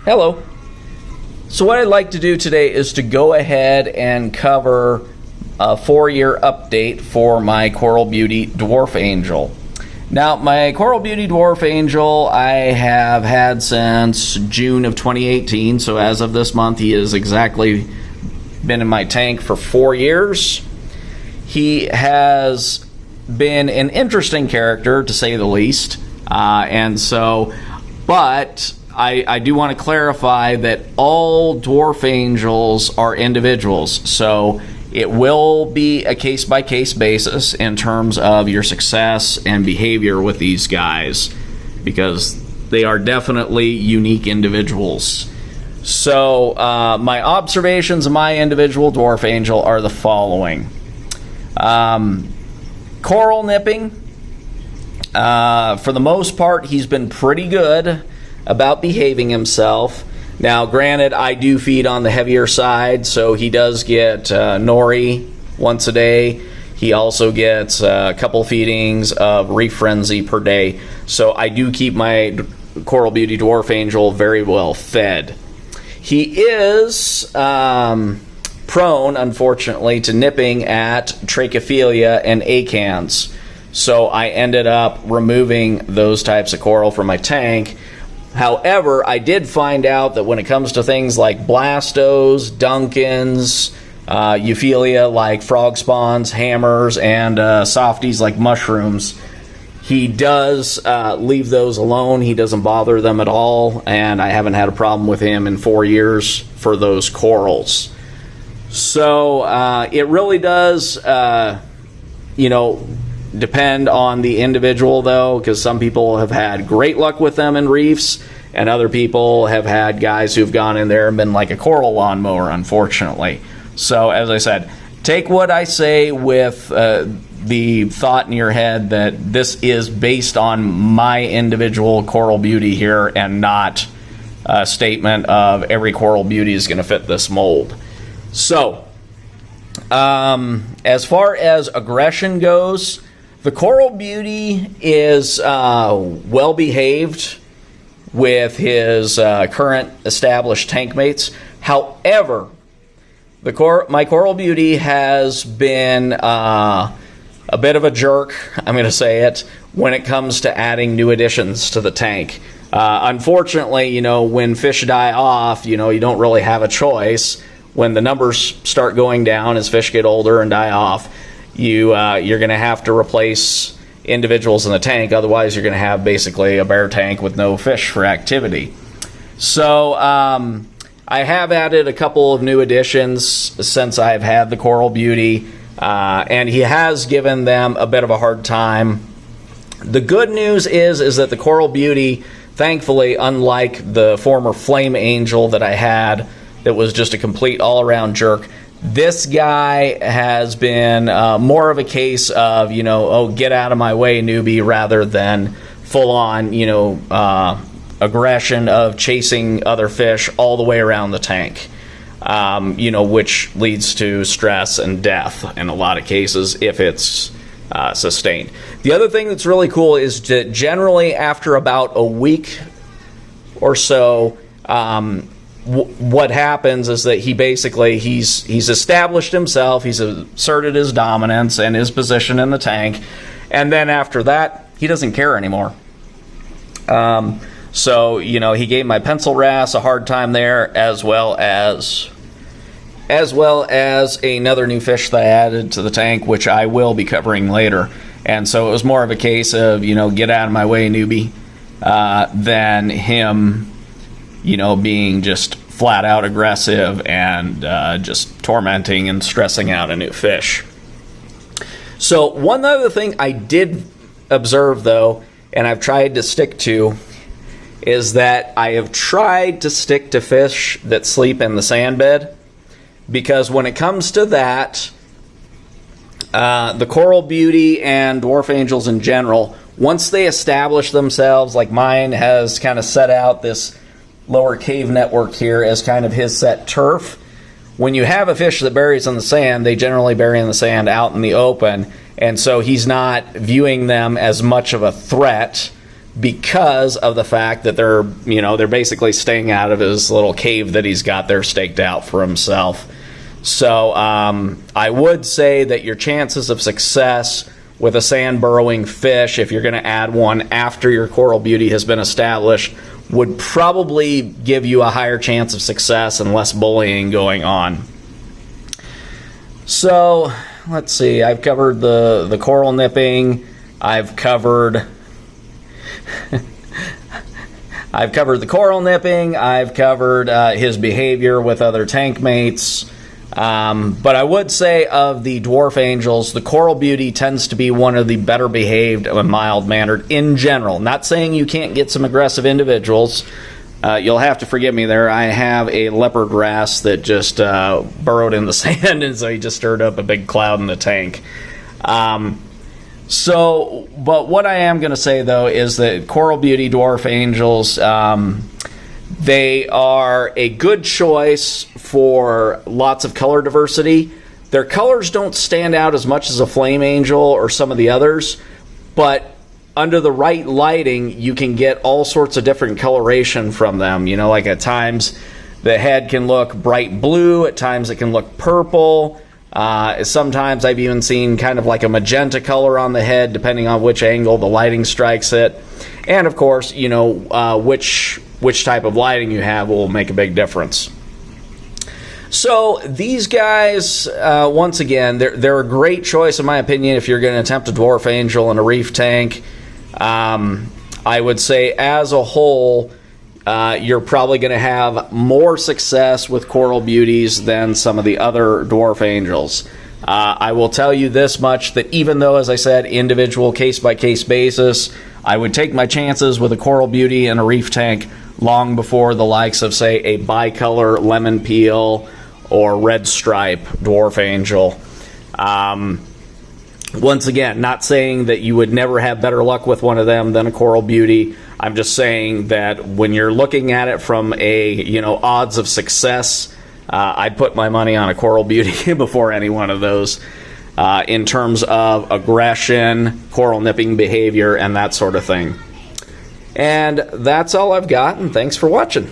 Hello. So what I'd like to do today is to go ahead and cover a 4-year update for my Coral Beauty Dwarf Angel. Now, my Coral Beauty Dwarf Angel I have had since June of 2018, so as of this month he has exactly been in my tank for 4 years. He has been an interesting character, to say the least, but I do want to clarify that all dwarf angels are individuals, so it will be a case-by-case basis in terms of your success and behavior with these guys, because they are definitely unique individuals. So my observations of my individual dwarf angel are the following. Coral nipping, for the most part he's been pretty good about behaving himself. Now granted, I do feed on the heavier side, so he does get nori once a day. He also gets a couple feedings of Reef Frenzy per day, so I do keep my Coral Beauty Dwarf Angel very well fed. He is prone, unfortunately, to nipping at trachophilia and acants, so I ended up removing those types of coral from my tank. However, I did find out that when it comes to things like blastos, duncans, euphilia like frog spawns, hammers, and softies like mushrooms, he does leave those alone. He doesn't bother them at all, and I haven't had a problem with him in 4 years for those corals. So it really does, depend on the individual, though, because some people have had great luck with them in reefs, and other people have had guys who've gone in there and been like a coral lawnmower, unfortunately. So, as I said, take what I say with the thought in your head that this is based on my individual Coral Beauty here, and not a statement of every Coral Beauty is going to fit this mold. So, as far as aggression goes, the Coral Beauty is well behaved with his current established tank mates. However, my Coral Beauty has been a bit of a jerk, I'm going to say it, when it comes to adding new additions to the tank. Unfortunately, when fish die off, you don't really have a choice. When the numbers start going down as fish get older and die off, you're going to have to replace individuals in the tank. Otherwise, you're going to have basically a bare tank with no fish for activity. So I have added a couple of new additions since I've had the Coral Beauty, and he has given them a bit of a hard time. The good news is that the Coral Beauty, thankfully, unlike the former Flame Angel that I had that was just a complete all-around jerk, this guy has been more of a case of, oh, get out of my way, newbie, rather than full-on, aggression of chasing other fish all the way around the tank, which leads to stress and death in a lot of cases if it's sustained. The other thing that's really cool is that generally after about a week or so, what happens is that he's established himself, he's asserted his dominance and his position in the tank, and then after that he doesn't care anymore. So he gave my pencil wrasse a hard time there, as well as another new fish that I added to the tank, which I will be covering later. And so it was more of a case of get out of my way, newbie, than him being just flat out aggressive and just tormenting and stressing out a new fish. So one other thing I did observe, though, and I've tried to stick to, is that I have tried to stick to fish that sleep in the sand bed, because when it comes to that, the Coral Beauty and Dwarf Angels in general, once they establish themselves, like mine has kind of set out this lower cave network here as kind of his set turf. When you have a fish that buries in the sand, they generally bury in the sand out in the open, and so he's not viewing them as much of a threat because of the fact that they're basically staying out of his little cave that he's got there staked out for himself. So I would say that your chances of success with a sand burrowing fish, if you're going to add one after your Coral Beauty has been established, would probably give you a higher chance of success and less bullying going on. So let's see, I've covered the coral nipping, I've covered the coral nipping, I've covered his behavior with other tank mates. But I would say of the dwarf angels, the Coral Beauty tends to be one of the better behaved and mild-mannered in general. Not saying you can't get some aggressive individuals. You'll have to forgive me there. I have a leopard wrasse that just burrowed in the sand, and so he just stirred up a big cloud in the tank. But what I am going to say, though, is that Coral Beauty Dwarf Angels, they are a good choice for lots of color diversity. Their colors don't stand out as much as a flame angel or some of the others, but under the right lighting, you can get all sorts of different coloration from them. You know, like at times the head can look bright blue, at times it can look purple. Sometimes I've even seen kind of like a magenta color on the head, depending on which angle the lighting strikes it. And of course, you know, which type of lighting you have will make a big difference. So these guys, once again, they're a great choice in my opinion if you're going to attempt a dwarf angel in a reef tank. I would say as a whole, you're probably going to have more success with Coral Beauties than some of the other dwarf angels. I will tell you this much, that even though, as I said, individual case-by-case basis, I would take my chances with a Coral Beauty in a reef tank long before the likes of, say, a bicolor lemon peel or red stripe dwarf angel. Once again, not saying that you would never have better luck with one of them than a Coral Beauty. I'm just saying that when you're looking at it from a, odds of success, I'd put my money on a Coral Beauty before any one of those in terms of aggression, coral nipping behavior, and that sort of thing. And that's all I've got, and thanks for watching.